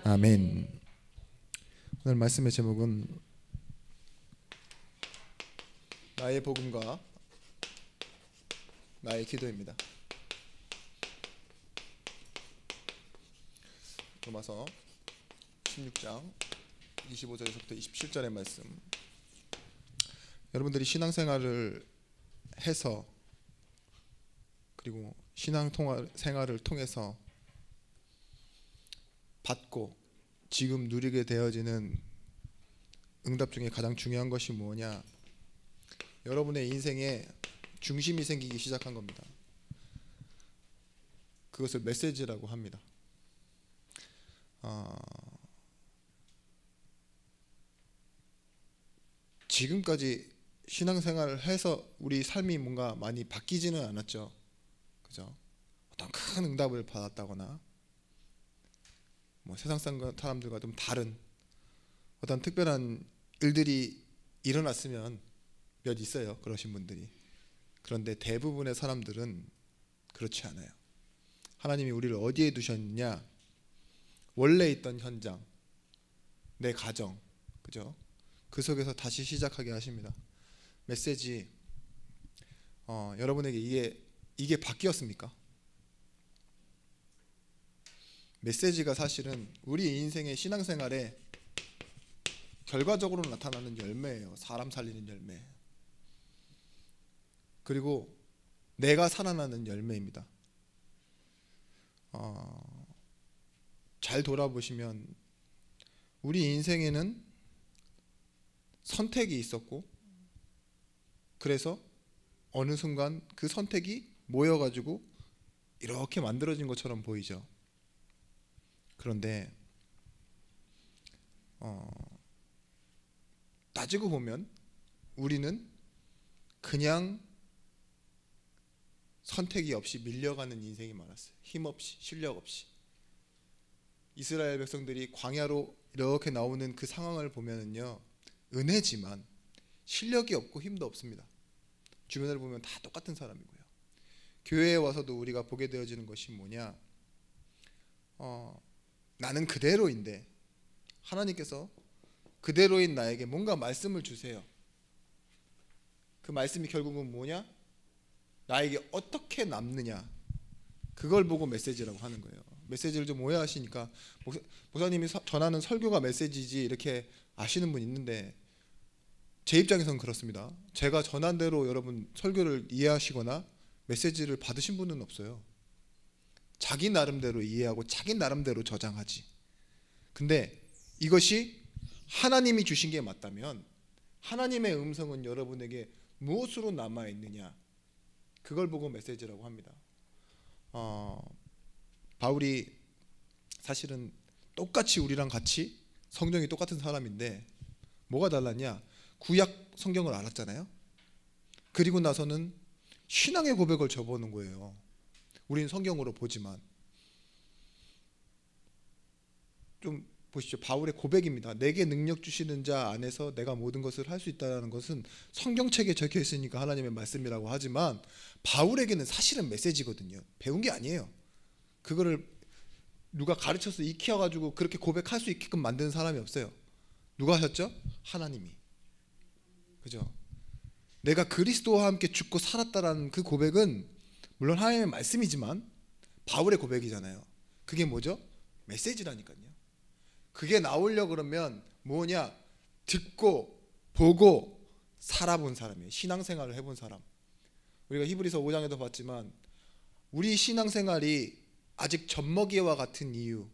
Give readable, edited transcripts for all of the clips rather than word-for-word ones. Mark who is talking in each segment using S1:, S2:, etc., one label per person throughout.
S1: 아멘. 오늘 말씀의 제목은 나의 복음과 나의 기도입니다. 로마서 16장 25절에서부터 27절의 말씀. 여러분들이 신앙생활을 해서 그리고 신앙생활을 통해서 받고 지금 누리게 되어지는 응답 중에 가장 중요한 것이 뭐냐? 여러분의 인생에 중심이 생기기 시작한 겁니다. 그것을 메시지라고 합니다. 지금까지 신앙생활을 해서 우리 삶이 뭔가 많이 바뀌지는 않았죠. 그죠? 어떤 큰 응답을 받았다거나 세상 사람들과 좀 다른 어떤 특별한 일들이 일어났으면 몇 있어요. 그러신 분들이. 그런데 대부분의 사람들은 그렇지 않아요. 하나님이 우리를 어디에 두셨느냐? 원래 있던 현장, 내 가정, 그죠? 그 속에서 다시 시작하게 하십니다. 메시지, 여러분에게 이게 바뀌었습니까? 메시지가 사실은 우리 인생의 신앙생활에 결과적으로 나타나는 열매예요. 사람 살리는 열매. 그리고 내가 살아나는 열매입니다. 잘 돌아보시면 우리 인생에는 선택이 있었고, 그래서 어느 순간 그 선택이 모여가지고 이렇게 만들어진 것처럼 보이죠. 그런데 따지고 보면 우리는 그냥 선택이 없이 밀려가는 인생이 많았어요. 힘없이, 실력 없이. 이스라엘 백성들이 광야로 이렇게 나오는 그 상황을 보면은요, 은혜지만 실력이 없고 힘도 없습니다. 주변을 보면 다 똑같은 사람이고요. 교회에 와서도 우리가 보게 되어지는 것이 뭐냐? 나는 그대로인데 하나님께서 그대로인 나에게 뭔가 말씀을 주세요. 그 말씀이 결국은 뭐냐? 나에게 어떻게 남느냐? 그걸 보고 메시지라고 하는 거예요. 메시지를 좀 오해하시니까 목사님이 전하는 설교가 메시지지 이렇게 아시는 분 있는데, 제 입장에서는 그렇습니다. 제가 전한 대로 여러분 설교를 이해하시거나 메시지를 받으신 분은 없어요. 자기 나름대로 이해하고 자기 나름대로 저장하지. 근데 이것이 하나님이 주신 게 맞다면 하나님의 음성은 여러분에게 무엇으로 남아있느냐? 그걸 보고 메시지라고 합니다. 바울이 사실은 똑같이 우리랑 같이 성경이 똑같은 사람인데 뭐가 달랐냐? 구약 성경을 알았잖아요. 그리고 나서는 신앙의 고백을 접어놓은 거예요. 우리는 성경으로 보지만. 좀 보시죠. 바울의 고백입니다. 내게 능력 주시는 자 안에서 내가 모든 것을 할 수 있다는 것은 성경책에 적혀 있으니까 하나님의 말씀이라고 하지만 바울에게는 사실은 메시지거든요. 배운 게 아니에요. 그거를 누가 가르쳐서 익혀가지고 그렇게 고백할 수 있게끔 만드는 사람이 없어요. 누가 하셨죠? 하나님이. 그죠? 내가 그리스도와 함께 죽고 살았다라는 그 고백은 물론 하나님의 말씀이지만 바울의 고백이잖아요. 그게 뭐죠? 메시지라니까요. 그게 나오려고 그러면 뭐냐? 듣고 보고 살아본 사람이에요. 신앙생활을 해본 사람. 우리가 히브리서 5장에도 봤지만 우리 신앙생활이 아직 젖먹이와 같은 이유,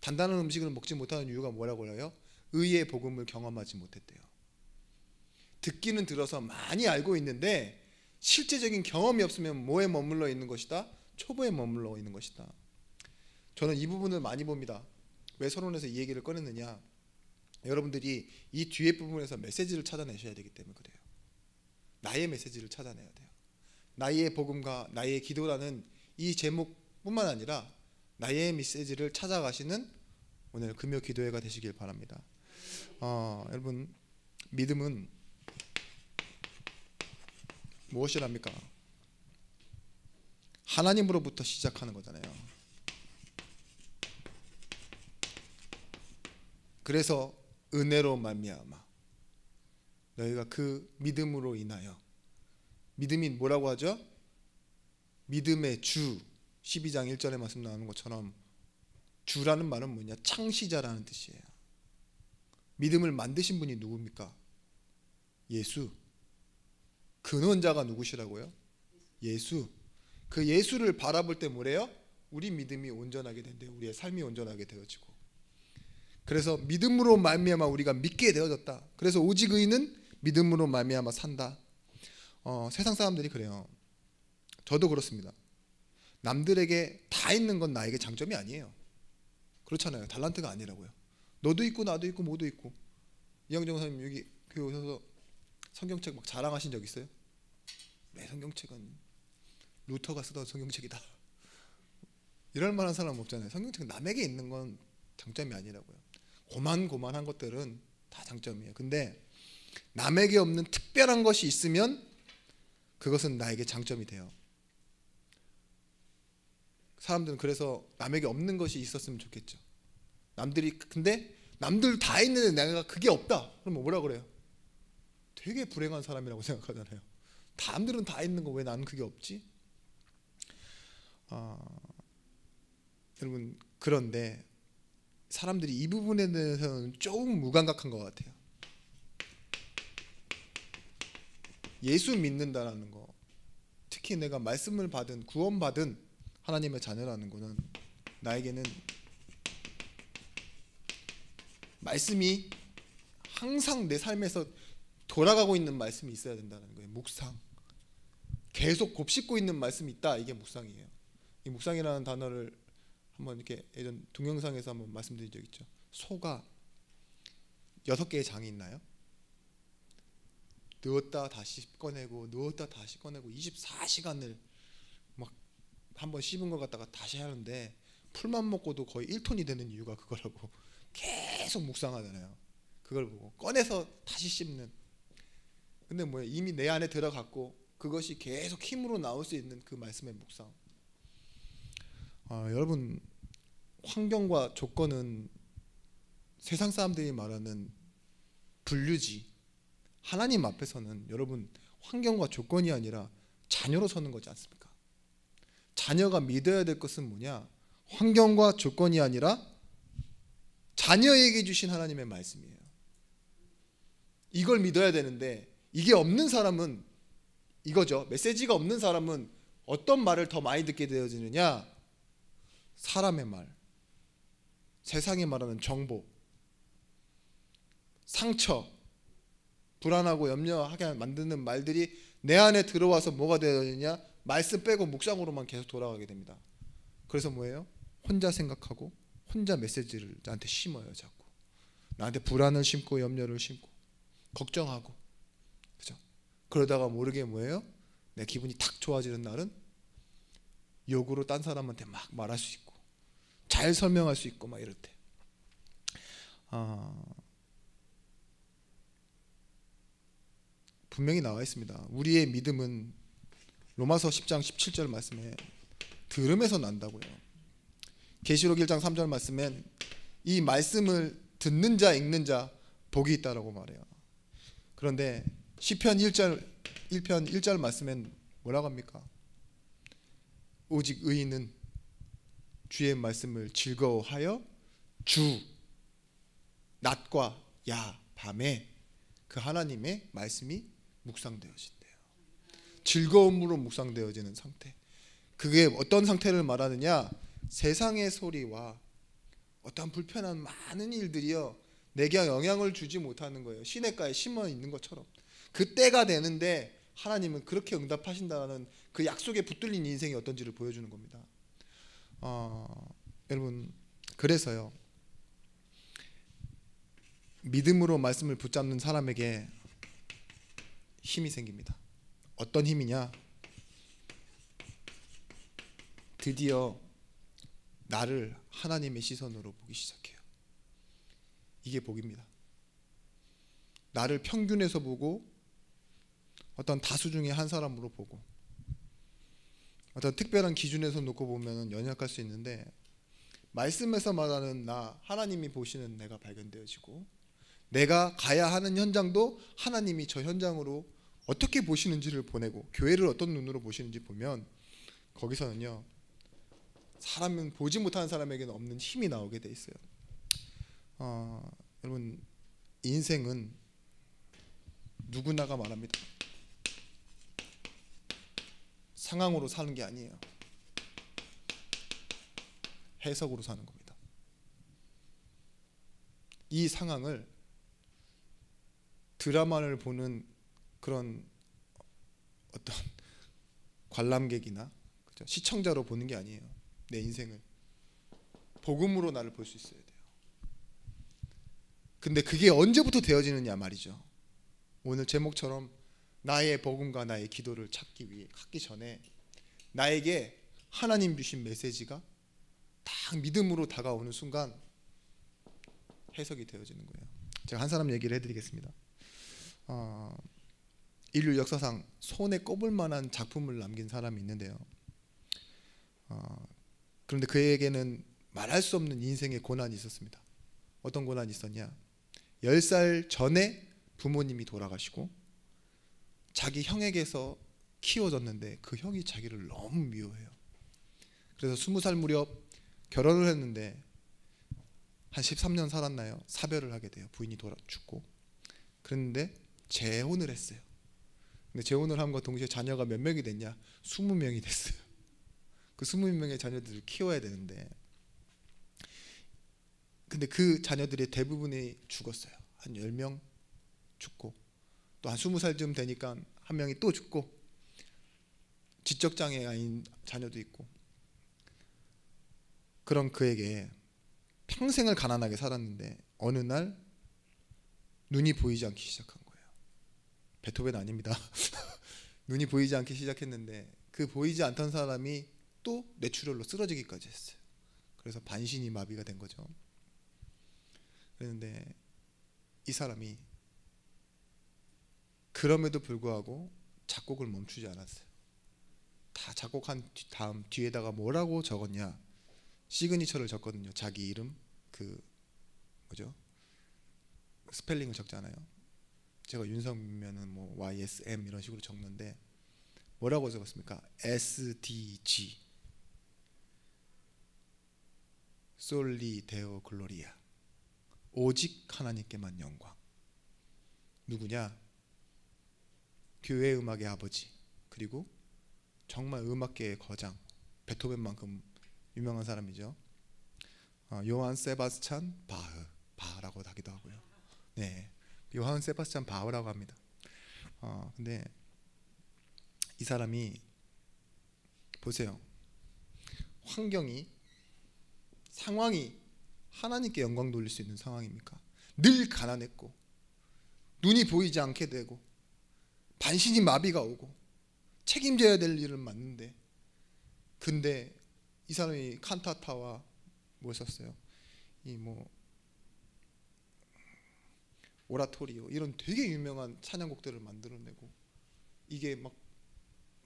S1: 단단한 음식을 먹지 못하는 이유가 뭐라고 해요? 의의 복음을 경험하지 못했대요. 듣기는 들어서 많이 알고 있는데 실제적인 경험이 없으면 뭐에 머물러 있는 것이다? 초보에 머물러 있는 것이다. 저는 이 부분을 많이 봅니다. 왜 서론에서 이 얘기를 꺼냈느냐? 여러분들이 이 뒤에 부분에서 메시지를 찾아내셔야 되기 때문에 그래요. 나의 메시지를 찾아내야 돼요. 나의 복음과 나의 기도라는 이 제목뿐만 아니라 나의 메시지를 찾아가시는 오늘 금요 기도회가 되시길 바랍니다. 여러분, 믿음은 무엇이랍니까? 하나님으로부터 시작하는 거잖아요. 그래서 은혜로 말미암아 너희가 그 믿음으로 인하여, 믿음이 뭐라고 하죠? 믿음의 주, 12장 1절에 말씀 나오는 것처럼 주라는 말은 뭐냐? 창시자라는 뜻이에요. 믿음을 만드신 분이 누굽니까? 예수. 근원자가 누구시라고요? 예수. 그 예수를 바라볼 때 뭐래요? 우리 믿음이 온전하게 된대요. 우리의 삶이 온전하게 되어지고. 그래서 믿음으로 말미암아 우리가 믿게 되어졌다. 그래서 오직 의인은 믿음으로 말미암아 산다. 세상 사람들이 그래요. 저도 그렇습니다. 남들에게 다 있는 건 나에게 장점이 아니에요. 그렇잖아요. 달란트가 아니라고요. 너도 있고 나도 있고 모두 있고. 이영정 선생님 여기 교회 오셔서 성경책 막 자랑하신 적 있어요? 내 성경책은 루터가 쓰던 성경책이다. 이럴 만한 사람 없잖아요. 성경책은 남에게 있는 건 장점이 아니라고요. 고만고만한 것들은 다 장점이에요. 근데 남에게 없는 특별한 것이 있으면 그것은 나에게 장점이 돼요. 사람들은 그래서 남에게 없는 것이 있었으면 좋겠죠. 근데 남들 다 있는데 내가 그게 없다. 그러면 뭐라 그래요? 되게 불행한 사람이라고 생각하잖아요. 남들은 다 있는 거 왜 나는 그게 없지? 여러분, 그런데 사람들이 이 부분에 대해서는 조금 무감각한 것 같아요. 예수 믿는다라는 거, 특히 내가 말씀을 받은, 구원받은 하나님의 자녀라는 거는 나에게는 말씀이 항상 내 삶에서 돌아가고 있는 말씀이 있어야 된다는 거예요. 묵상, 계속 곱씹고 있는 말씀이 있다. 이게 묵상이에요. 이 묵상이라는 단어를 한번 이렇게 예전 동영상에서 한번 말씀드린 적 있죠. 소가 6개의 장이 있나요? 누웠다 다시 꺼내고 누웠다 다시 꺼내고 24시간을 막 한번 씹은 것 같다가 다시 하는데 풀만 먹고도 거의 1톤이 되는 이유가 그거라고. 계속 묵상하잖아요. 그걸 보고 꺼내서 다시 씹는. 근데 뭐예요? 이미 내 안에 들어갔고 그것이 계속 힘으로 나올 수 있는 그 말씀의 묵상. 여러분, 환경과 조건은 세상 사람들이 말하는 분류지. 하나님 앞에서는 여러분 환경과 조건이 아니라 자녀로 서는 거지 않습니까? 자녀가 믿어야 될 것은 뭐냐? 환경과 조건이 아니라 자녀에게 주신 하나님의 말씀이에요. 이걸 믿어야 되는데 이게 없는 사람은 이거죠. 메시지가 없는 사람은 어떤 말을 더 많이 듣게 되어지느냐? 사람의 말, 세상이 말하는 정보, 상처, 불안하고 염려하게 만드는 말들이 내 안에 들어와서 뭐가 되느냐? 말씀 빼고 묵상으로만 계속 돌아가게 됩니다. 그래서 뭐예요? 혼자 생각하고 혼자 메시지를 나한테 심어요. 자꾸 나한테 불안을 심고 염려를 심고 걱정하고, 그죠? 그러다가 모르게 뭐예요? 내 기분이 탁 좋아지는 날은 욕으로 딴 사람한테 막 말할 수 있고 잘 설명할 수 있고 막 이럴 때. 분명히 나와 있습니다. 우리의 믿음은 로마서 10장 17절 말씀에 들음에서 난다고요. 계시록 1장 3절 말씀엔 이 말씀을 듣는 자 읽는 자 복이 있다라고 말해요. 그런데 시편 1편 1절 말씀엔 뭐라고 합니까? 오직 의인은 주의 말씀을 즐거워하여 주 낮과 야 밤에 그 하나님의 말씀이 묵상되어진대요. 즐거움으로 묵상되어지는 상태. 그게 어떤 상태를 말하느냐? 세상의 소리와 어떤 불편한 많은 일들이요 내게 영향을 주지 못하는 거예요. 시냇가에 심어 있는 것처럼. 그 때가 되는데 하나님은 그렇게 응답하신다는 그 약속에 붙들린 인생이 어떤지를 보여주는 겁니다. 여러분, 그래서요 믿음으로 말씀을 붙잡는 사람에게 힘이 생깁니다. 어떤 힘이냐? 드디어 나를 하나님의 시선으로 보기 시작해요. 이게 복입니다. 나를 평균에서 보고 어떤 다수 중에 한 사람으로 보고 어떤 특별한 기준에서 놓고 보면 연약할 수 있는데 말씀에서 말하는 나, 하나님이 보시는 내가 발견되어지고, 내가 가야 하는 현장도 하나님이 저 현장으로 어떻게 보시는지를 보내고, 교회를 어떤 눈으로 보시는지 보면, 거기서는요, 사람은 보지 못하는 사람에게는 없는 힘이 나오게 돼 있어요. 여러분, 인생은 누구나가 말합니다. 상황으로 사는 게 아니에요. 해석으로 사는 겁니다. 이 상황을 드라마를 보는 그런 어떤 관람객이나 시청자로 보는 게 아니에요. 내 인생을 복음으로 나를 볼 수 있어야 돼요. 근데 그게 언제부터 되어지느냐 말이죠. 오늘 제목처럼 나의 복음과 나의 기도를 찾기 전에 나에게 하나님 주신 메시지가 딱 믿음으로 다가오는 순간 해석이 되어지는 거예요. 제가 한 사람 얘기를 해드리겠습니다. 인류 역사상 손에 꼽을 만한 작품을 남긴 사람이 있는데요. 그런데 그에게는 말할 수 없는 인생의 고난이 있었습니다. 어떤 고난이 있었냐? 10살 전에 부모님이 돌아가시고 자기 형에게서 키워졌는데 그 형이 자기를 너무 미워해요. 그래서 20살 무렵 결혼을 했는데 한 13년 살았나요? 사별을 하게 돼요. 부인이 죽고. 그런데 재혼을 했어요. 근데 재혼을 함과 동시에 자녀가 몇 명이 됐냐? 20명이 됐어요. 그 20명의 자녀들을 키워야 되는데, 근데 그 자녀들의 대부분이 죽었어요. 한 10명 죽고, 또 한 20살쯤 되니까 한 명이 또 죽고, 지적장애인 자녀도 있고. 그런 그에게 평생을 가난하게 살았는데 어느 날 눈이 보이지 않기 시작한 거예요. 베토벤 아닙니다. 눈이 보이지 않기 시작했는데 그 보이지 않던 사람이 또 뇌출혈로 쓰러지기까지 했어요. 그래서 반신이 마비가 된 거죠. 그런데 이 사람이 그럼에도 불구하고 작곡을 멈추지 않았어요. 다 작곡한 다음 뒤에다가 뭐라고 적었냐? 시그니처를 적거든요. 자기 이름 스펠링을 적잖아요. 제가 윤성민면은 뭐 YSM 이런 식으로 적는데 뭐라고 적었습니까? SDG 솔리 데오 글로리아, 오직 하나님께만 영광. 누구냐? 교회 음악의 아버지, 그리고 정말 음악계의 거장, 베토벤만큼 유명한 사람이죠. 요한 세바스찬 바흐라고 하기도 하고요. 네, 요한 세바스찬 바흐라고 합니다. 근데 이 사람이 보세요. 상황이 하나님께 영광 돌릴 수 있는 상황입니까? 늘 가난했고 눈이 보이지 않게 되고 반신이 마비가 오고 책임져야 될 일을 맡는데, 근데 이 사람이 칸타타와 뭘 썼어요? 오라토리오 이런 되게 유명한 찬양곡들을 만들어내고 이게 막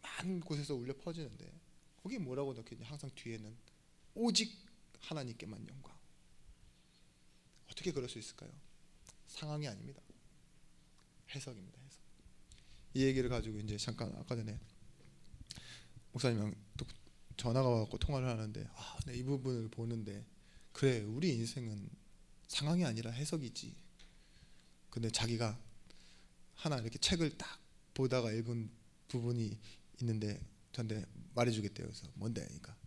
S1: 많은 곳에서 울려 퍼지는데 거기에 뭐라고 넣겠냐? 항상 뒤에는 오직 하나님께만 영광. 어떻게 그럴 수 있을까요? 상황이 아닙니다. 해석입니다. 해석. 이 얘기를 가지고 이제 잠깐 아까 전에 목사님이랑 또 전화가 와서 통화를 하는데 이 부분을 보는데 그래, 우리 인생은 상황이 아니라 해석이지. 근데 자기가 하나 이렇게 책을 딱 보다가 읽은 부분이 있는데 저한테 말해주겠대요. 그래서 뭔데? 그러니까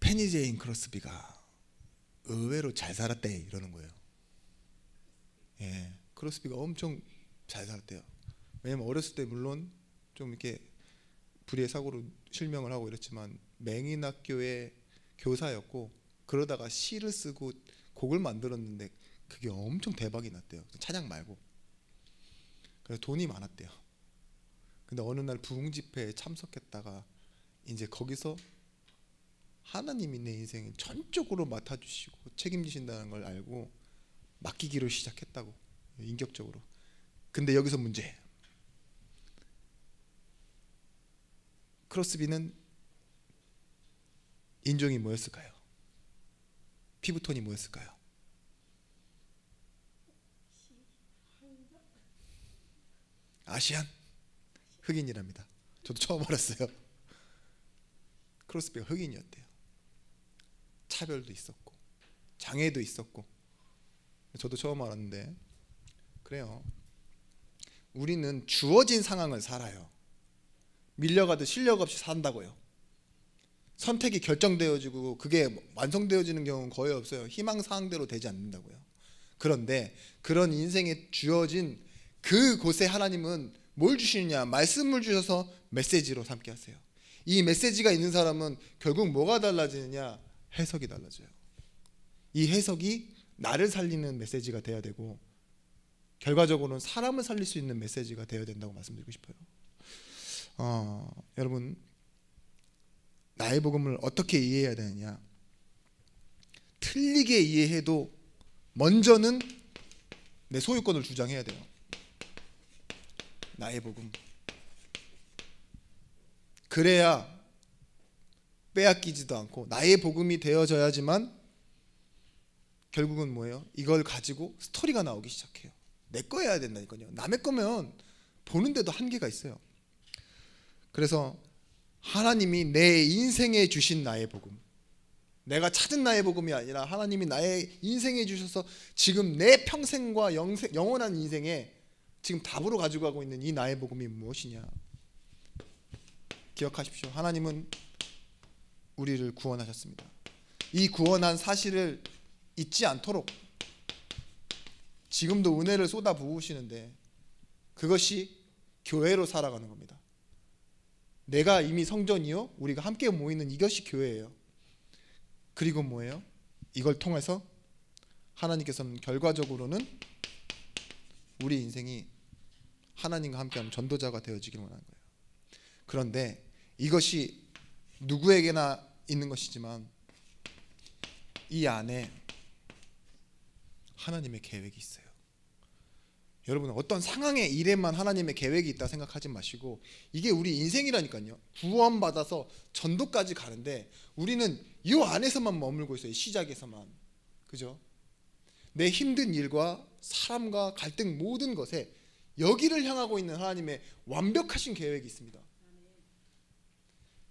S1: 페니 제인 크로스비가 의외로 잘 살았대 이러는 거예요. 예, 크로스비가 엄청 잘 살았대요. 왜냐면 어렸을 때 물론 좀 이렇게 불의의 사고로 실명을 하고 이랬지만 맹인학교의 교사였고, 그러다가 시를 쓰고 곡을 만들었는데 그게 엄청 대박이 났대요. 찬양 말고. 그래서 돈이 많았대요. 근데 어느 날 부흥 집회에 참석했다가 이제 거기서 하나님이 내 인생을 전적으로 맡아주시고 책임지신다는 걸 알고 맡기기로 시작했다고, 인격적으로. 근데 여기서 문제. 크로스비는 인종이 뭐였을까요? 피부톤이 뭐였을까요? 아시안? 흑인이랍니다. 저도 처음 알았어요. 크로스비가 흑인이었대요. 차별도 있었고 장애도 있었고. 저도 처음 알았는데 그래요. 우리는 주어진 상황을 살아요. 밀려가듯 실력 없이 산다고요. 선택이 결정되어지고 그게 완성되어지는 경우는 거의 없어요. 희망사항대로 되지 않는다고요. 그런데 그런 인생에 주어진 그곳에 하나님은 뭘 주시느냐? 말씀을 주셔서 메시지로 삼게 하세요. 이 메시지가 있는 사람은 결국 뭐가 달라지느냐? 해석이 달라져요. 이 해석이 나를 살리는 메시지가 돼야 되고 결과적으로는 사람을 살릴 수 있는 메시지가 되어야 된다고 말씀드리고 싶어요. 여러분, 나의 복음을 어떻게 이해해야 되느냐? 틀리게 이해해도 먼저는 내 소유권을 주장해야 돼요. 나의 복음. 그래야 빼앗기지도 않고 나의 복음이 되어져야지만 결국은 뭐예요? 이걸 가지고 스토리가 나오기 시작해요. 내 거여야 된다니까요. 남의 거면 보는데도 한계가 있어요. 그래서 하나님이 내 인생에 주신 나의 복음, 내가 찾은 나의 복음이 아니라 하나님이 나의 인생에 주셔서 지금 내 평생과 영원한 인생에 지금 답으로 가지고 가고 있는 이 나의 복음이 무엇이냐? 기억하십시오. 하나님은 우리를 구원하셨습니다. 이 구원한 사실을 잊지 않도록 지금도 은혜를 쏟아 부으시는데 그것이 교회로 살아가는 겁니다. 내가 이미 성전이요, 우리가 함께 모이는 이것이 교회예요. 그리고 뭐예요? 이걸 통해서 하나님께서는 결과적으로는 우리 인생이 하나님과 함께하는 전도자가 되어지기를 원하는 거예요. 그런데 이것이 누구에게나 있는 것이지만 이 안에 하나님의 계획이 있어요. 여러분, 어떤 상황의 일에만 하나님의 계획이 있다 생각하지 마시고 이게 우리 인생이라니까요. 구원받아서 전도까지 가는데 우리는 이 안에서만 머물고 있어요. 시작에서만. 그죠? 내 힘든 일과 사람과 갈등 모든 것에 여기를 향하고 있는 하나님의 완벽하신 계획이 있습니다.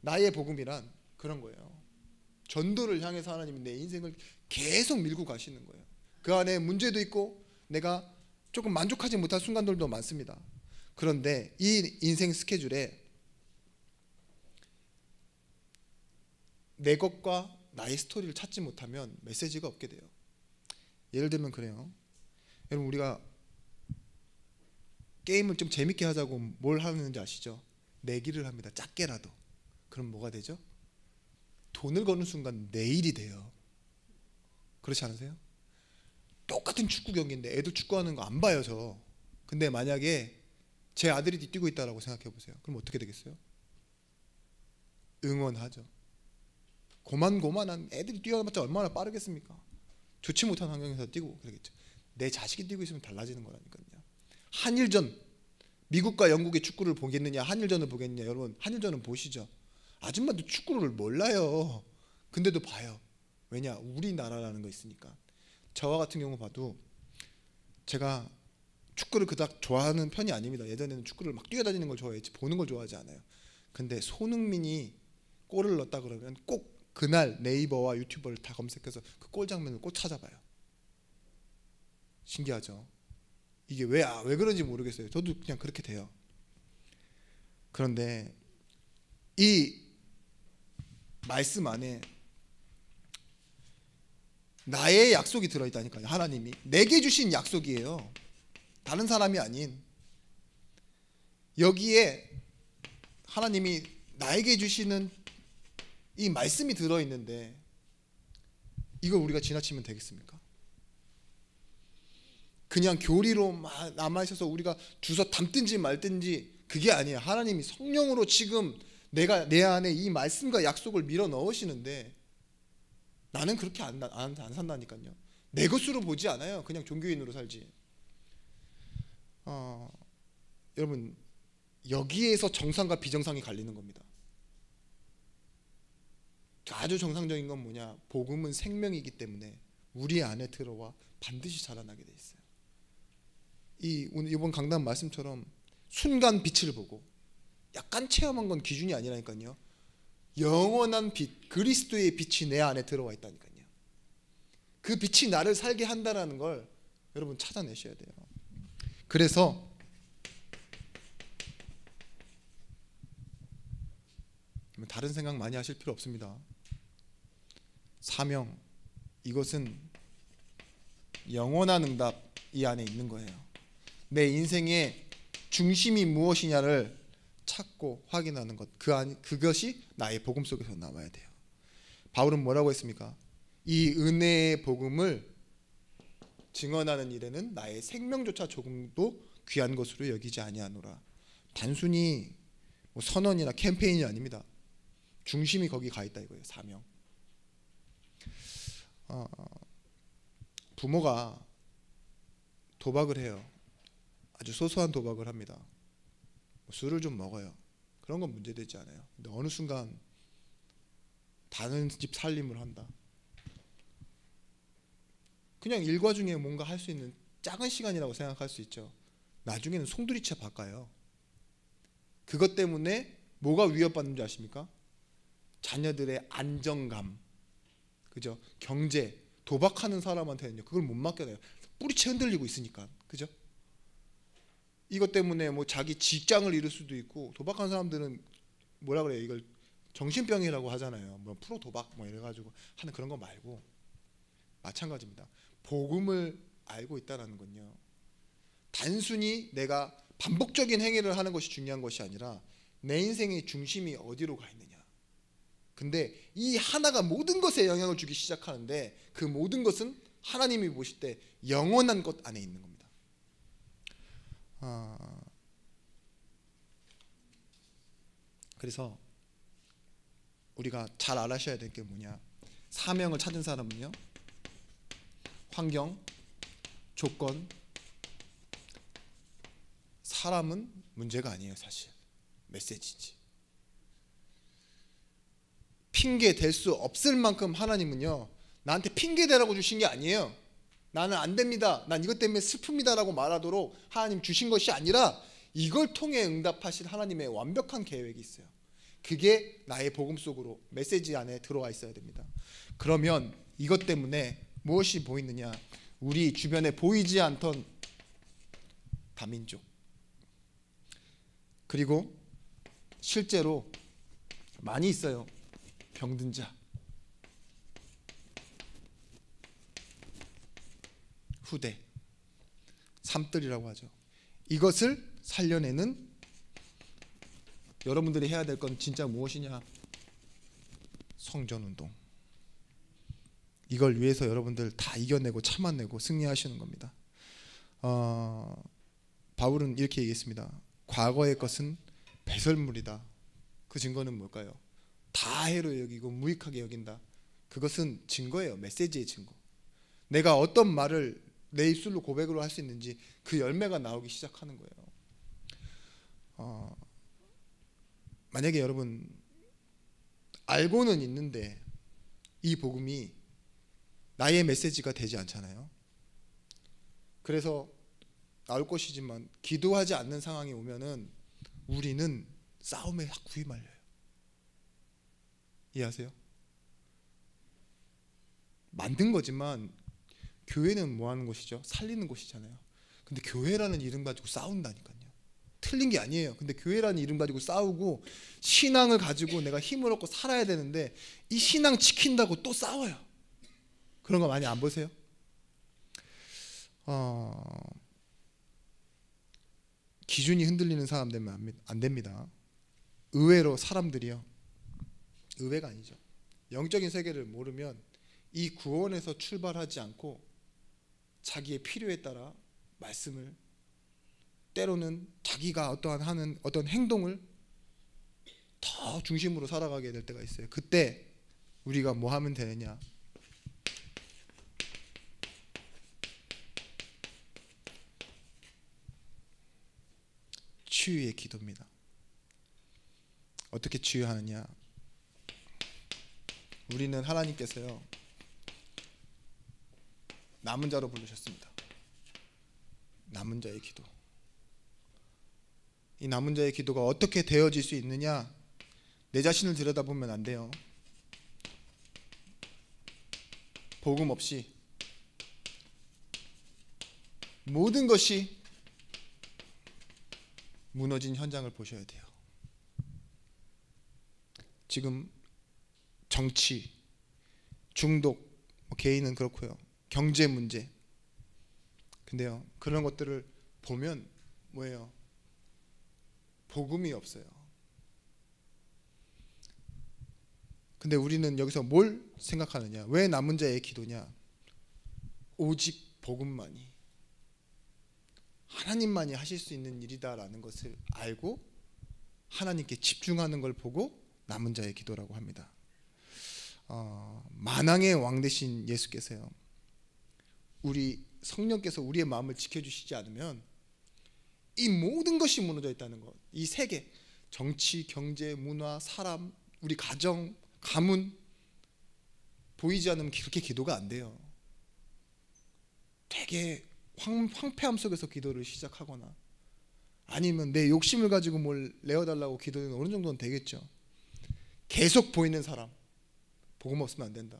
S1: 나의 복음이란 그런 거예요. 전도를 향해서 하나님이 내 인생을 계속 밀고 가시는 거예요. 그 안에 문제도 있고 내가 조금 만족하지 못할 순간들도 많습니다. 그런데 이 인생 스케줄에 내 것과 나의 스토리를 찾지 못하면 메시지가 없게 돼요. 예를 들면 그래요. 여러분, 우리가 게임을 좀 재밌게 하자고 뭘 하는지 아시죠? 내기를 합니다. 작게라도. 그럼 뭐가 되죠? 돈을 거는 순간 내일이 돼요. 그렇지 않으세요? 똑같은 축구 경기인데 애들 축구하는 거 안 봐요, 저. 근데 만약에 제 아들이 뛰고 있다라고 생각해 보세요. 그럼 어떻게 되겠어요? 응원하죠. 고만고만한 애들이 뛰어봤자 얼마나 빠르겠습니까? 좋지 못한 환경에서 뛰고 그러겠죠. 내 자식이 뛰고 있으면 달라지는 거라니까요. 한일전, 미국과 영국의 축구를 보겠느냐, 한일전을 보겠느냐. 여러분, 한일전은 보시죠. 아줌마도 축구를 몰라요. 근데도 봐요. 왜냐? 우리나라라는 거 있으니까. 저와 같은 경우 봐도 제가 축구를 그닥 좋아하는 편이 아닙니다. 예전에는 축구를 막 뛰어다니는 걸 좋아했지 보는 걸 좋아하지 않아요. 근데 손흥민이 골을 넣었다 그러면 꼭 그날 네이버와 유튜버를 다 검색해서 그 골 장면을 꼭 찾아봐요. 신기하죠? 이게 왜 그런지 모르겠어요. 저도 그냥 그렇게 돼요. 그런데 이 말씀 안에 나의 약속이 들어있다니까요. 하나님이 내게 주신 약속이에요. 다른 사람이 아닌. 여기에 하나님이 나에게 주시는 이 말씀이 들어있는데 이걸 우리가 지나치면 되겠습니까? 그냥 교리로 남아있어서 우리가 주워 담든지 말든지 그게 아니에요. 하나님이 성령으로 지금 내 안에 이 말씀과 약속을 밀어 넣으시는데 나는 그렇게 안 산다니까요. 내 것으로 보지 않아요. 그냥 종교인으로 살지. 여러분, 여기에서 정상과 비정상이 갈리는 겁니다. 아주 정상적인 건 뭐냐? 복음은 생명이기 때문에 우리 안에 들어와 반드시 자라나게 돼 있어요. 오늘 이번 강단 말씀처럼 순간 빛을 보고 약간 체험한 건 기준이 아니라니까요. 영원한 빛, 그리스도의 빛이 내 안에 들어와 있다니까요. 그 빛이 나를 살게 한다는 걸 여러분 찾아내셔야 돼요. 그래서 다른 생각 많이 하실 필요 없습니다. 사명, 이것은 영원한 응답 이 안에 있는 거예요. 내 인생의 중심이 무엇이냐를 찾고 확인하는 것, 그것이 나의 복음 속에서 나와야 돼요. 바울은 뭐라고 했습니까? 이 은혜의 복음을 증언하는 일에는 나의 생명조차 조금도 귀한 것으로 여기지 아니하노라. 단순히 뭐 선언이나 캠페인이 아닙니다. 중심이 거기 가 있다 이거예요. 사명. 부모가 도박을 해요. 아주 소소한 도박을 합니다. 술을 좀 먹어요. 그런 건 문제되지 않아요. 근데 어느 순간 다른 집 살림을 한다. 그냥 일과 중에 뭔가 할 수 있는 작은 시간이라고 생각할 수 있죠. 나중에는 송두리째 바꿔요. 그것 때문에 뭐가 위협받는 줄 아십니까? 자녀들의 안정감, 그죠? 경제, 도박하는 사람한테는요, 그걸 못 맡겨요. 뿌리채 흔들리고 있으니까, 그죠? 이것 때문에 뭐 자기 직장을 잃을 수도 있고, 도박하는 사람들은 뭐라 그래요? 이걸 정신병이라고 하잖아요. 뭐 프로 도박 뭐 이래가지고 하는 그런 거 말고 마찬가지입니다. 복음을 알고 있다는 건요, 단순히 내가 반복적인 행위를 하는 것이 중요한 것이 아니라 내 인생의 중심이 어디로 가 있느냐. 근데 이 하나가 모든 것에 영향을 주기 시작하는데 그 모든 것은 하나님이 보실 때 영원한 것 안에 있는 겁니다. 그래서 우리가 잘 알아셔야 될 게 뭐냐, 사명을 찾은 사람은요, 환경, 조건, 사람은 문제가 아니에요. 사실 메시지지. 핑계 댈 수 없을 만큼 하나님은요, 나한테 핑계 대라고 주신 게 아니에요. 나는 안 됩니다, 난 이것 때문에 슬픕니다 라고 말하도록 하나님 주신 것이 아니라 이걸 통해 응답하실 하나님의 완벽한 계획이 있어요. 그게 나의 복음 속으로 메시지 안에 들어와 있어야 됩니다. 그러면 이것 때문에 무엇이 보이느냐, 우리 주변에 보이지 않던 다민족, 그리고 실제로 많이 있어요. 병든 자, 후대, 삼들이라고 하죠. 이것을 살려내는 여러분들이 해야 될 건 진짜 무엇이냐? 성전운동. 이걸 위해서 여러분들 다 이겨내고 참아내고 승리하시는 겁니다. 바울은 이렇게 얘기했습니다. 과거의 것은 배설물이다. 그 증거는 뭘까요? 다 해로 여기고 무익하게 여긴다. 그것은 증거예요. 메시지의 증거. 내가 어떤 말을 내 입술로 고백으로 할 수 있는지 그 열매가 나오기 시작하는 거예요. 만약에 여러분 알고는 있는데 이 복음이 나의 메시지가 되지 않잖아요. 그래서 나올 것이지만 기도하지 않는 상황이 오면은 우리는 싸움에 구이 말려요. 이해하세요? 만든 거지만 교회는 뭐 하는 곳이죠? 살리는 곳이잖아요. 근데 교회라는 이름 가지고 싸운다니까요. 틀린 게 아니에요. 근데 교회라는 이름 가지고 싸우고 신앙을 가지고 내가 힘을 얻고 살아야 되는데 이 신앙 지킨다고 또 싸워요. 그런 거 많이 안 보세요? 기준이 흔들리는 사람 되면 안 됩니다. 의외로 사람들이요, 의외가 아니죠, 영적인 세계를 모르면 이 구원에서 출발하지 않고 자기의 필요에 따라 말씀을, 때로는 자기가 하는 어떤 행동을 더 중심으로 살아가게 될 때가 있어요. 그때 우리가 뭐 하면 되느냐? 치유의 기도입니다. 어떻게 치유하느냐? 우리는 하나님께서요 남은 자로 부르셨습니다. 남은 자의 기도. 이 남은 자의 기도가 어떻게 되어질 수 있느냐? 내 자신을 들여다보면 안 돼요. 복음 없이 모든 것이 무너진 현장을 보셔야 돼요. 지금 정치, 중독, 개인은 그렇고요. 경제 문제. 근데요, 그런 것들을 보면 뭐예요? 복음이 없어요. 근데 우리는 여기서 뭘 생각하느냐? 왜 남은 자의 기도냐? 오직 복음만이, 하나님만이 하실 수 있는 일이다라는 것을 알고 하나님께 집중하는 걸 보고 남은 자의 기도라고 합니다. 만왕의 왕 되신 예수께서요, 우리 성령께서 우리의 마음을 지켜주시지 않으면 이 모든 것이 무너져 있다는 것. 이 세계, 정치, 경제, 문화, 사람, 우리 가정, 가문 보이지 않으면 그렇게 기도가 안 돼요. 되게 황폐함 속에서 기도를 시작하거나 아니면 내 욕심을 가지고 뭘 내어달라고 기도는 어느 정도는 되겠죠. 계속 보이는 사람, 복음 없으면 안 된다.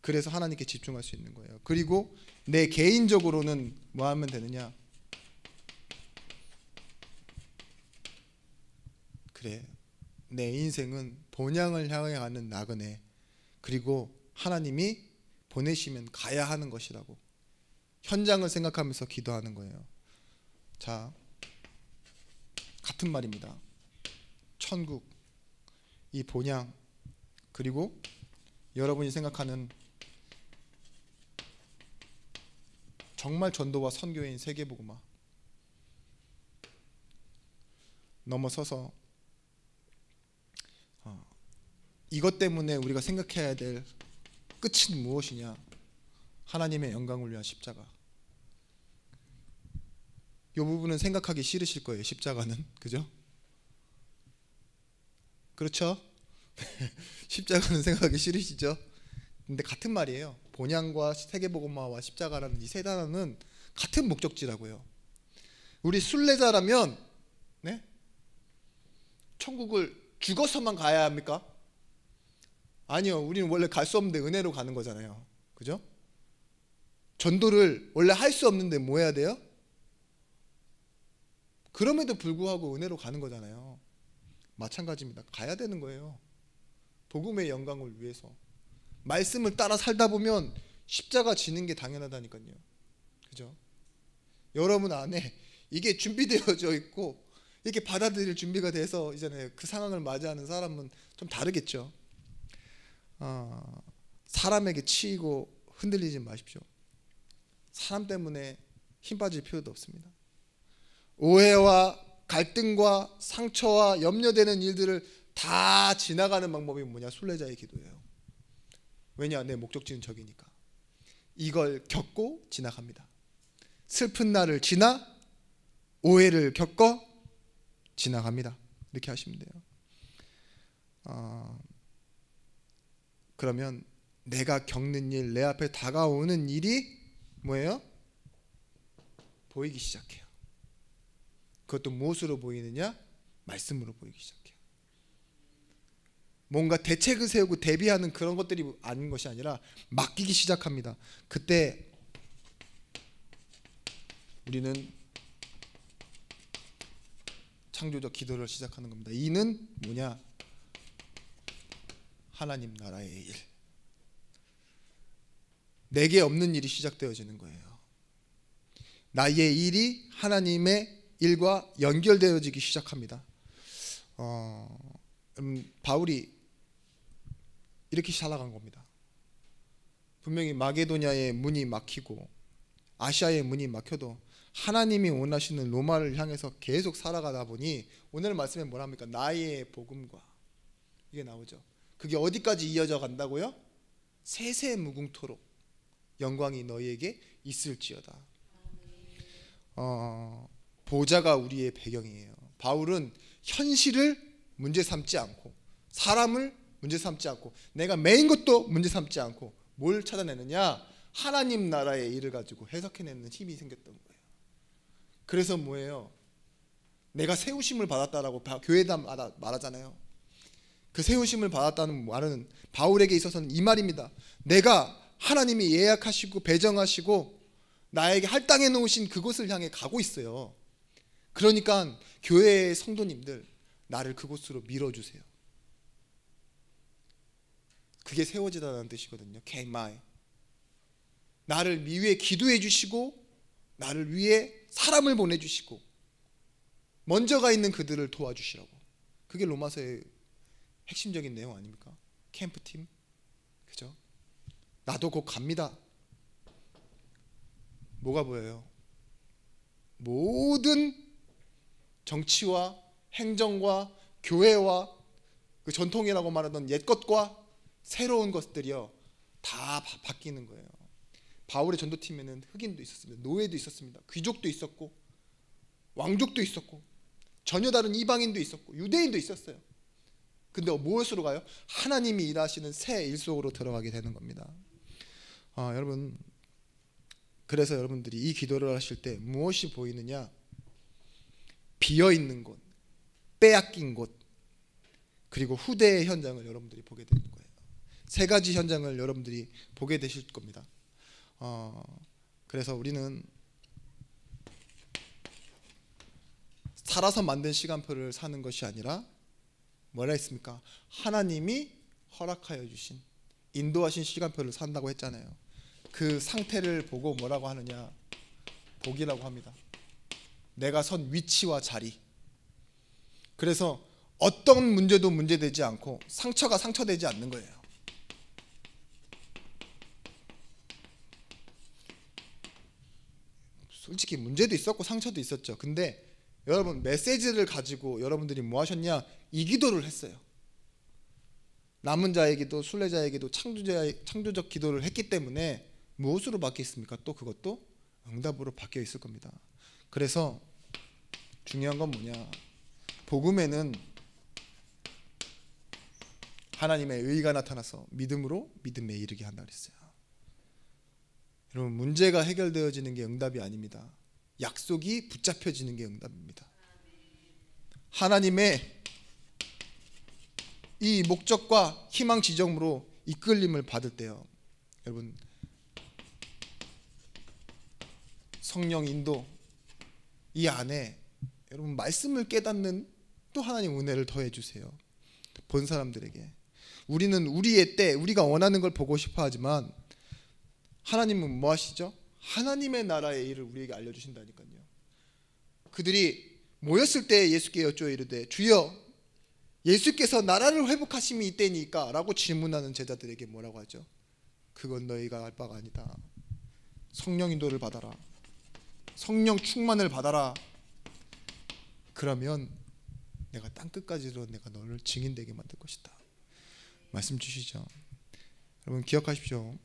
S1: 그래서 하나님께 집중할 수 있는 거예요. 그리고 내 개인적으로는 뭐 하면 되느냐? 그래, 내 인생은 본향을 향해 가는 나그네, 그리고 하나님이 보내시면 가야 하는 것이라고 현장을 생각하면서 기도하는 거예요. 자, 같은 말입니다. 천국, 이 본향, 그리고 여러분이 생각하는 정말 전도와 선교인 세계복음화 넘어서서 이것 때문에 우리가 생각해야 될 끝은 무엇이냐? 하나님의 영광을 위한 십자가. 이 부분은 생각하기 싫으실 거예요. 십자가는, 그죠? 그렇죠? 십자가는 생각하기 싫으시죠? 근데 같은 말이에요. 본향과 세계복음화와 십자가라는 이 세 단어는 같은 목적지라고요. 우리 순례자라면 네? 천국을 죽어서만 가야 합니까? 아니요. 우리는 원래 갈 수 없는데 은혜로 가는 거잖아요. 그죠? 전도를 원래 할 수 없는데 뭐 해야 돼요? 그럼에도 불구하고 은혜로 가는 거잖아요. 마찬가지입니다. 가야 되는 거예요. 복음의 영광을 위해서. 말씀을 따라 살다 보면 십자가 지는 게 당연하다니까요. 그죠? 여러분 안에 이게 준비되어져 있고 이렇게 받아들일 준비가 돼서 이제 그 상황을 맞이하는 사람은 좀 다르겠죠. 사람에게 치이고 흔들리지 마십시오. 사람 때문에 힘 빠질 필요도 없습니다. 오해와 갈등과 상처와 염려되는 일들을 다 지나가는 방법이 뭐냐? 순례자의 기도예요. 왜냐? 내 목적지는 저기니까. 이걸 겪고 지나갑니다. 슬픈 날을 지나 오해를 겪어 지나갑니다. 이렇게 하시면 돼요. 그러면 내가 겪는 일, 내 앞에 다가오는 일이 뭐예요? 보이기 시작해요. 그것도 무엇으로 보이느냐? 말씀으로 보이기 시작해요. 뭔가 대책을 세우고 대비하는 그런 것들이 아닌 것이 아니라 맡기기 시작합니다. 그때 우리는 창조적 기도를 시작하는 겁니다. 이는 뭐냐? 하나님 나라의 일. 내게 없는 일이 시작되어지는 거예요. 나의 일이 하나님의 일과 연결되어지기 시작합니다. 바울이 이렇게 살아간 겁니다. 분명히 마게도냐의 문이 막히고 아시아의 문이 막혀도 하나님이 원하시는 로마를 향해서 계속 살아가다 보니 오늘 말씀에 뭐라 합니까? 나의 복음과 이게 나오죠. 그게 어디까지 이어져 간다고요? 세세무궁토록 영광이 너희에게 있을지어다. 보좌가 우리의 배경이에요. 바울은 현실을 문제 삼지 않고 사람을 문제 삼지 않고 내가 메인 것도 문제 삼지 않고 뭘 찾아내느냐? 하나님 나라의 일을 가지고 해석해내는 힘이 생겼던 거예요. 그래서 뭐예요? 내가 세우심을 받았다라고 교회에다 말하잖아요. 그 세우심을 받았다는 말은 바울에게 있어서는 이 말입니다. 내가 하나님이 예약하시고 배정하시고 나에게 할당해 놓으신 그곳을 향해 가고 있어요. 그러니까 교회의 성도님들, 나를 그곳으로 밀어주세요. 그게 세워지다는 뜻이거든요. 케이마이. 나를 위해 기도해 주시고 나를 위해 사람을 보내주시고 먼저 가 있는 그들을 도와주시라고. 그게 로마서의 핵심적인 내용 아닙니까? 캠프팀. 그죠? 나도 곧 갑니다. 뭐가 보여요? 모든 정치와 행정과 교회와 그 전통이라고 말하던 옛 것과 새로운 것들이요 다 바뀌는 거예요. 바울의 전도팀에는 흑인도 있었습니다. 노예도 있었습니다. 귀족도 있었고 왕족도 있었고 전혀 다른 이방인도 있었고 유대인도 있었어요. 근데 무엇으로 가요? 하나님이 일하시는 새 일 속으로 들어가게 되는 겁니다. 여러분, 그래서 여러분들이 이 기도를 하실 때 무엇이 보이느냐? 비어있는 곳, 빼앗긴 곳, 그리고 후대의 현장을 여러분들이 보게 되는 거예요. 세 가지 현장을 여러분들이 보게 되실 겁니다. 그래서 우리는 살아서 만든 시간표를 사는 것이 아니라 뭐라 했습니까? 하나님이 허락하여 주신 인도하신 시간표를 산다고 했잖아요. 그 상태를 보고 뭐라고 하느냐? 복이라고 합니다. 내가 선 위치와 자리. 그래서 어떤 문제도 문제되지 않고 상처가 상처되지 않는 거예요. 솔직히 문제도 있었고 상처도 있었죠. 근데 여러분 메시지를 가지고 여러분들이 뭐 하셨냐? 이 기도를 했어요. 남은 자의 기도, 순례자의 기도, 창조적 기도를 했기 때문에 무엇으로 바뀌었습니까? 또 그것도 응답으로 바뀌어 있을 겁니다. 그래서 중요한 건 뭐냐? 복음에는 하나님의 의가 나타나서 믿음으로 믿음에 이르게 한다 그랬어요. 여러분 문제가 해결되어지는 게 응답이 아닙니다. 약속이 붙잡혀지는 게 응답입니다. 하나님의 이 목적과 희망 지점으로 이끌림을 받을 때요. 여러분 성령 인도 이 안에 여러분 말씀을 깨닫는 또 하나님 은혜를 더해 주세요. 본 사람들에게. 우리는 우리의 때 우리가 원하는 걸 보고 싶어 하지만 하나님은 뭐 하시죠? 하나님의 나라의 일을 우리에게 알려주신다니까요. 그들이 모였을 때 예수께 여쭈어 이르되 주여 예수께서 나라를 회복하심이 이때니까 라고 질문하는 제자들에게 뭐라고 하죠? 그건 너희가 알 바가 아니다. 성령 인도를 받아라. 성령 충만을 받아라. 그러면 내가 땅끝까지로 내가 너를 증인되게 만들 것이다. 말씀 주시죠. 여러분 기억하십시오.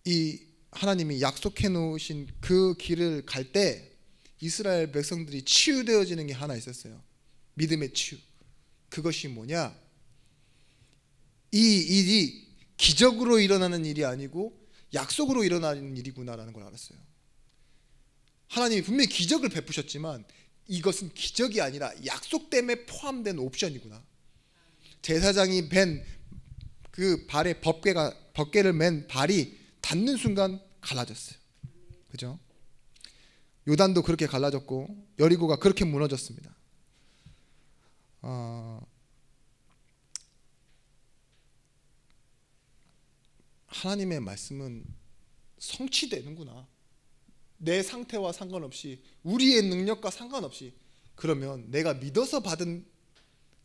S1: 이 하나님이 약속해 놓으신 그 길을 갈 때 이스라엘 백성들이 치유되어지는 게 하나 있었어요. 믿음의 치유. 그것이 뭐냐? 이 일이 기적으로 일어나는 일이 아니고 약속으로 일어나는 일이구나라는 걸 알았어요. 하나님이 분명히 기적을 베푸셨지만 이것은 기적이 아니라 약속됨에 포함된 옵션이구나. 제사장이 맨 그 발에 법궤를 맨 발이 닿는 순간 갈라졌어요. 그죠? 요단도 그렇게 갈라졌고 여리고가 그렇게 무너졌습니다. 하나님의 말씀은 성취되는구나. 내 상태와 상관없이 우리의 능력과 상관없이 그러면 내가 믿어서 받은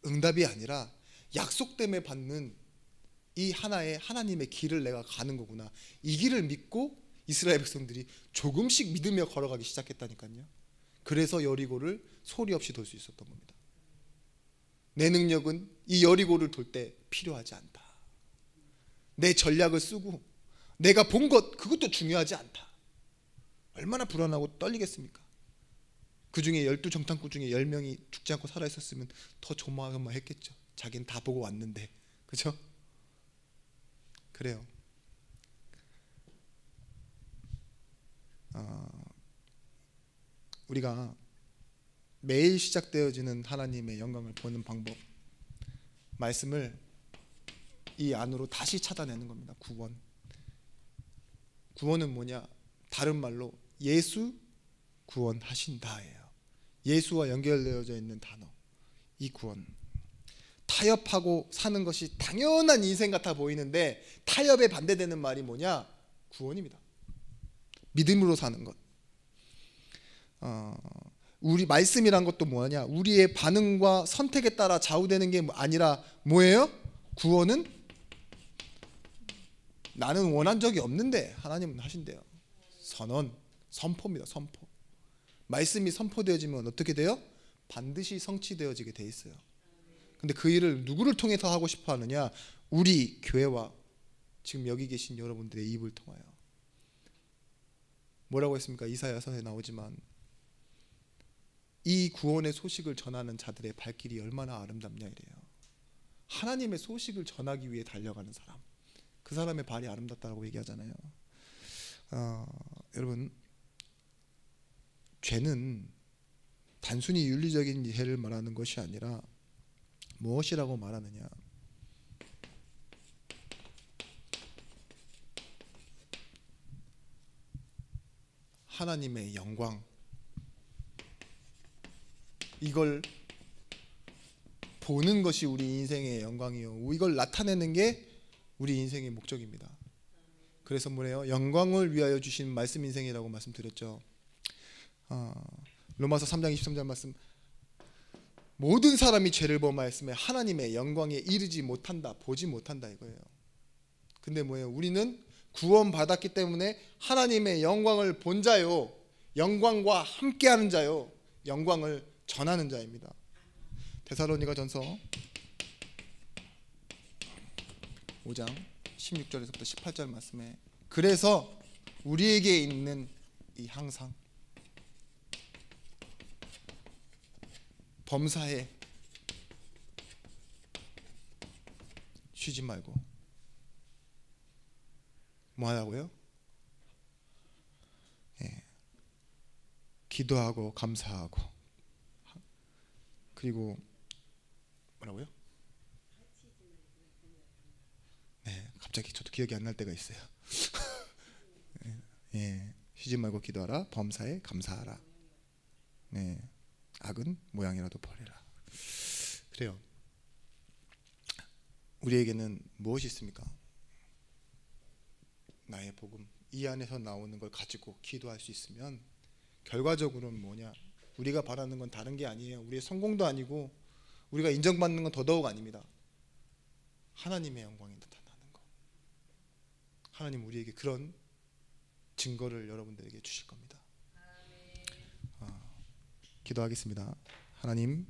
S1: 응답이 아니라 약속 때문에 받는 이 하나의 하나님의 길을 내가 가는 거구나. 이 길을 믿고 이스라엘 백성들이 조금씩 믿으며 걸어가기 시작했다니까요. 그래서 여리고를 소리 없이 돌 수 있었던 겁니다. 내 능력은 이 여리고를 돌 때 필요하지 않다. 내 전략을 쓰고 내가 본 것 그것도 중요하지 않다. 얼마나 불안하고 떨리겠습니까? 그 중에 12 정탐꾼 중에 10명이 죽지 않고 살아있었으면 더 조마조마했겠죠. 자기는 다 보고 왔는데. 그죠? 그래요. 우리가 매일 시작되어지는 하나님의 영광을 보는 방법, 말씀을 이 안으로 다시 찾아내는 겁니다. 구원은 뭐냐? 다른 말로 예수 구원하신다예요. 예수와 연결되어져 있는 단어, 이 구원. 타협하고 사는 것이 당연한 인생 같아 보이는데 타협에 반대되는 말이 뭐냐? 구원입니다. 믿음으로 사는 것. 우리 말씀이란 것도 뭐냐? 우리의 반응과 선택에 따라 좌우되는 게 아니라 뭐예요? 구원은 나는 원한 적이 없는데 하나님은 하신대요. 선포입니다. 선포. 말씀이 선포되어지면 어떻게 돼요? 반드시 성취되어지게 돼 있어요. 근데 그 일을 누구를 통해서 하고 싶어 하느냐? 우리 교회와 지금 여기 계신 여러분들의 입을 통하여. 뭐라고 했습니까? 이사야서에 나오지만 이 구원의 소식을 전하는 자들의 발길이 얼마나 아름답냐 이래요. 하나님의 소식을 전하기 위해 달려가는 사람, 그 사람의 발이 아름답다고 얘기하잖아요. 여러분, 죄는 단순히 윤리적인 죄를 말하는 것이 아니라 무엇이라고 말하느냐? 하나님의 영광, 이걸 보는 것이 우리 인생의 영광이요, 이걸 나타내는 게 우리 인생의 목적입니다. 그래서 뭐래요? 영광을 위하여 주신 말씀 인생이라고 말씀드렸죠. 로마서 3장 23절 말씀, 모든 사람이 죄를 범하였으며 하나님의 영광에 이르지 못한다, 보지 못한다 이거예요. 근데 뭐예요? 우리는 구원받았기 때문에 하나님의 영광을 본 자요, 영광과 함께하는 자요, 영광을 전하는 자입니다. 데살로니가전서 5장 16절에서부터 18절 말씀에, 그래서 우리에게 있는 이 항상 범사에 쉬지 말고 뭐 하라고요? 기도하고 감사하고, 그리고 뭐라고요? 갑자기 저도 기억이 안 날 때가 있어요. 쉬지 말고 기도하라, 범사에 감사하라. 악은 모양이라도 버리라. 그래요. 우리에게는 무엇이 있습니까? 나의 복음, 이 안에서 나오는 걸 가지고 기도할 수 있으면 결과적으로는 뭐냐? 우리가 바라는 건 다른 게 아니에요. 우리의 성공도 아니고 우리가 인정받는 건 더더욱 아닙니다. 하나님의 영광이 나타나는 거. 하나님 우리에게 그런 증거를 여러분들에게 주실 겁니다. 기도하겠습니다. 하나님,